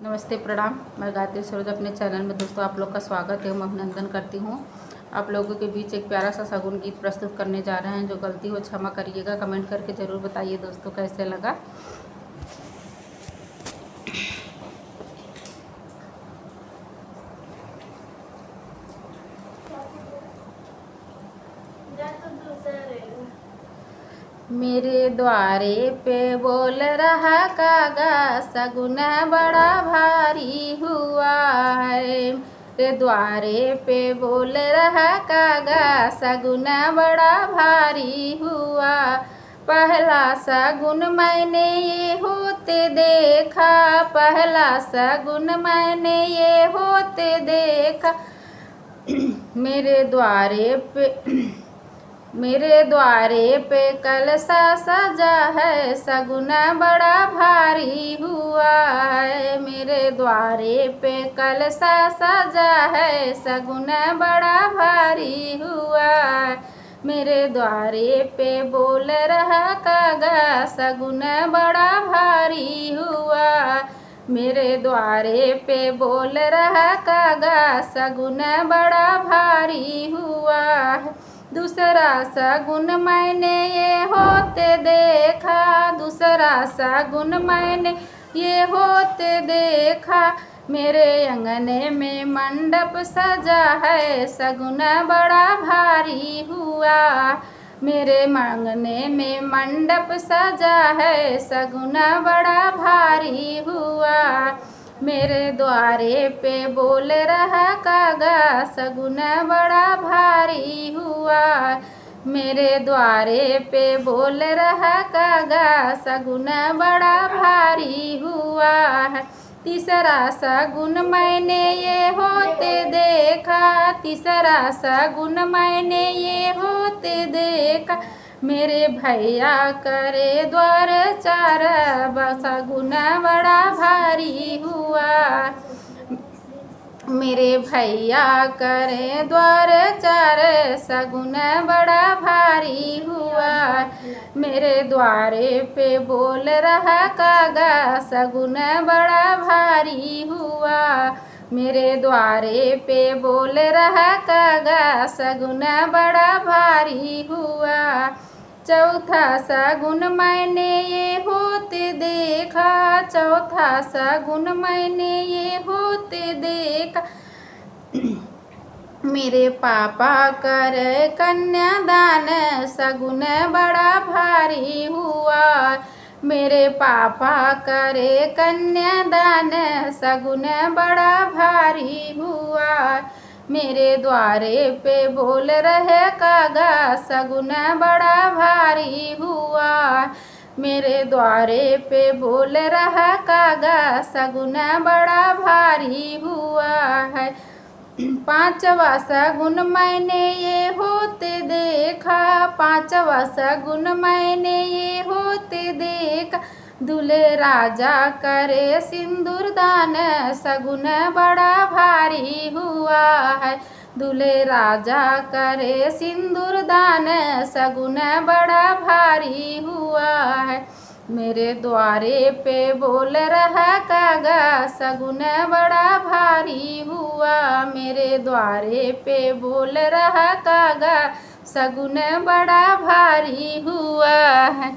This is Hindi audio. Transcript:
नमस्ते, प्रणाम। मैं गायत्री सरोज अपने चैनल में दोस्तों आप लोग का स्वागत एवं अभिनंदन करती हूँ। आप लोगों के बीच एक प्यारा सा सगुन गीत प्रस्तुत करने जा रहे हैं। जो गलती हो क्षमा करिएगा। कमेंट करके ज़रूर बताइए दोस्तों कैसे लगा। मेरे द्वारे पे बोल रहा कागा, सगुन बड़ा भारी हुआ है। मेरे द्वारे पे बोल रहा कागा, सगुन बड़ा भारी हुआ। पहला सगुन मैंने ये होते देखा, पहला सगुन मैंने ये होते देखा। मेरे द्वारे पे कलशा सजा है, सगुन बड़ा भारी हुआ है। मेरे द्वारे पे कलशा सजा है, सगुन बड़ा भारी हुआ है। मेरे द्वारे पे बोल रहा कागा, सगुन बड़ा भारी हुआ। मेरे द्वारे पे बोल रहा कागा, सगुन बड़ा भारी हुआ। दूसरा सगुन मैंने ये होते देखा, दूसरा सगुन मैंने ये होते देखा। मेरे अंगने में मंडप सजा है, सगुन बड़ा भारी हुआ। मेरे अंगने में मंडप सजा है, सगुन बड़ा भारी हुआ। मेरे द्वारे पे बोल रहा कागा, सगुन बड़ा भारी हुआ। मेरे द्वारे पे बोल रहा कागा, सगुन बड़ा भारी हुआ है। तीसरा सगुन मैंने ये होते देखा, तीसरा सगुन मैंने ये होते देखा। मेरे भैया करे द्वार चार, सगुन बड़ा भारी हुआ। मेरे भैया करे द्वार चार, सगुन बड़ा भारी हुआ। मेरे द्वारे पे बोल रहा कागा, सगुन बड़ा भारी हुआ। मेरे द्वारे पे बोल रहा कागा, सगुन बड़ा भारी हुआ। चौथा सगुन मैंने ये होते देखा, चौथा सगुन मैंने ये होते देखा। मेरे पापा कर कन्यादान, सगुन बड़ा भारी हुआ। मेरे पापा करे कन्यादान, सगुन बड़ा भारी हुआ। मेरे द्वारे पे बोल रहे कागा, सगुन बड़ा भारी हुआ। मेरे द्वारे पे बोल रहा कागा, सगुन बड़ा भारी हुआ है। पांचवा सगुन मैंने ये होते देखा, पांचवा सगुन मैंने ये होते देखा। दूल्हे राजा करे सिंदूर दान, सगुन बड़ा भारी हुआ है। दूल्हे राजा करे सिंदूर दान, सगुन बड़ा भारी हुआ है। मेरे द्वारे पे बोल रहा कागा, सगुन बड़ा भारी हुआ। मेरे द्वारे पे बोल रहा कागा, सगुन बड़ा भारी हुआ है।